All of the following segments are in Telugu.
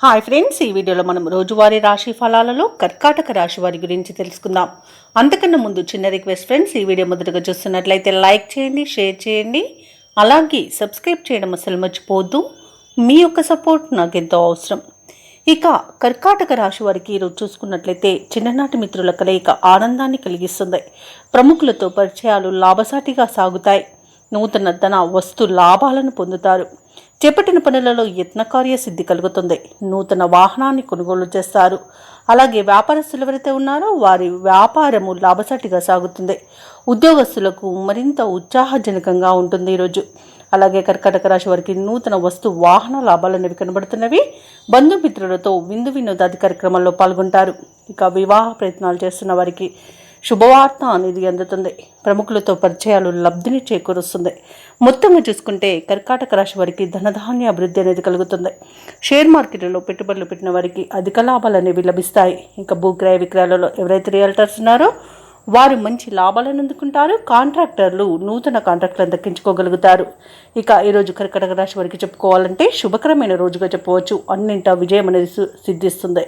హాయ్ ఫ్రెండ్స్, ఈ వీడియోలో మనం రోజువారీ రాశి ఫలాలలో కర్కాటక రాశి వారి గురించి తెలుసుకుందాం. అంతకన్నా ముందు చిన్న రిక్వెస్ట్ ఫ్రెండ్స్, ఈ వీడియో మొదటగా చూస్తున్నట్లయితే లైక్ చేయండి, షేర్ చేయండి, అలాగే సబ్స్క్రైబ్ చేయడం అసలు మర్చిపోవద్దు. మీ యొక్క సపోర్ట్ నాకు ఎంతో అవసరం. ఇక కర్కాటక రాశి వారికి ఈరోజు చూసుకున్నట్లయితే చిన్ననాటి మిత్రుల కలయిక ఆనందాన్ని కలిగిస్తుంది. ప్రముఖులతో పరిచయాలు లాభసాటిగా సాగుతాయి. నూతన ధన వస్తు లాభాలను పొందుతారు. చేపట్టిన పనులలో యత్నకార్య సిద్ధి కలుగుతుంది. నూతన వాహనాన్ని కొనుగోలు చేస్తారు. అలాగే వ్యాపారస్తులు ఎవరైతే ఉన్నారో వారి వ్యాపారము లాభసాటిగా సాగుతుంది. ఉద్యోగస్తులకు మరింత ఉత్సాహజనకంగా ఉంటుంది ఈరోజు. అలాగే కర్కాటక రాశి వారికి నూతన వస్తు వాహన లాభాలు అనేవి కనబడుతున్నవి. బంధుమిత్రులతో విందు వినోదాది కార్యక్రమాల్లో పాల్గొంటారు. ఇక వివాహ ప్రయత్నాలు చేస్తున్న వారికి శుభవార్త అనేది అందుతుంది. ప్రముఖులతో పరిచయాలు లబ్ధిని చేకూరుస్తుంది. మొత్తంగా చూసుకుంటే కర్కాటక రాశి వారికి ధనధాన్య అభివృద్ధి అనేది కలుగుతుంది. షేర్ మార్కెట్లో పెట్టుబడులు పెట్టిన వారికి అధిక లాభాలు అనేవి లభిస్తాయి. ఇంకా భూక్రయ విక్రయాలలో ఎవరైతే రియల్టర్స్ ఉన్నారో వారు మంచి లాభాలను అందుకుంటారు. కాంట్రాక్టర్లు నూతన కాంట్రాక్టులను దక్కించుకోగలుగుతారు. ఇక ఈరోజు కర్కాటక రాశి వారికి చెప్పుకోవాలంటే శుభకరమైన రోజుగా చెప్పవచ్చు. అన్నింటా విజయం అనేది సిద్ధిస్తుంది.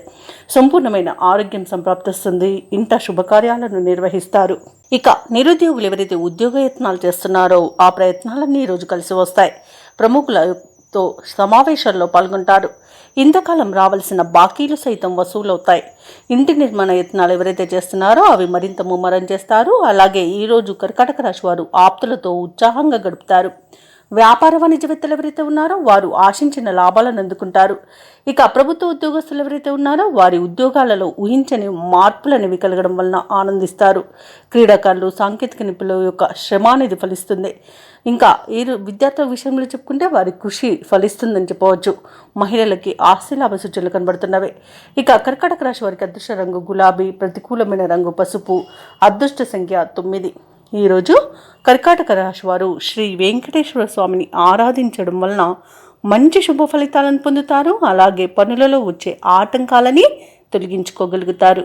సంపూర్ణమైన ఆరోగ్యం సంప్రాప్తిస్తుంది. ఇంట శుభకార్యాలను నిర్వహిస్తారు. ఇక నిరుద్యోగులు ఎవరైతే ఉద్యోగ యత్నాలు చేస్తున్నారో ఆ ప్రయత్నాలన్నీ ఈరోజు కలిసి వస్తాయి. ప్రముఖులతో సమావేశాల్లో పాల్గొంటారు. ఇంతకాలం రావాల్సిన బాకీలు సైతం వసూలవుతాయి. ఇంటి నిర్మాణ యత్నాలు ఎవరైతే చేస్తున్నారో అవి మరింత ముమ్మరం చేస్తారు. అలాగే ఈరోజు కర్కాటక రాశి వారు ఆప్తులతో ఉత్సాహంగా గడుపుతారు. వ్యాపార వాణిజ్యవేత్తలు ఎవరైతే ఉన్నారో వారు ఆశించిన లాభాలను అందుకుంటారు. ఇక ప్రభుత్వ ఉద్యోగస్తులు ఎవరైతే ఉన్నారో వారి ఉద్యోగాలలో ఊహించని మార్పులనేవి కలగడం వలన ఆనందిస్తారు. క్రీడాకారులు సాంకేతిక నిపుణుల యొక్క శ్రమ అనేది ఫలిస్తుంది. ఇంకా ఈ విద్యార్థుల విషయంలో చెప్పుకుంటే వారి కృషి ఫలిస్తుందని చెప్పవచ్చు. మహిళలకి ఆస్తి లాభ సూచనలు కనబడుతున్నవి. ఇక కర్కాటక రాశి వారికి అదృష్ట రంగు గులాబీ, ప్రతికూలమైన రంగు పసుపు, అదృష్ట సంఖ్య 9. ఈరోజు కర్కాటక రాశి వారు శ్రీ వెంకటేశ్వర స్వామిని ఆరాధించడం వలన మంచి శుభ ఫలితాలను పొందుతారు. అలాగే పనులలో వచ్చే ఆటంకాలని తొలగించుకోగలుగుతారు.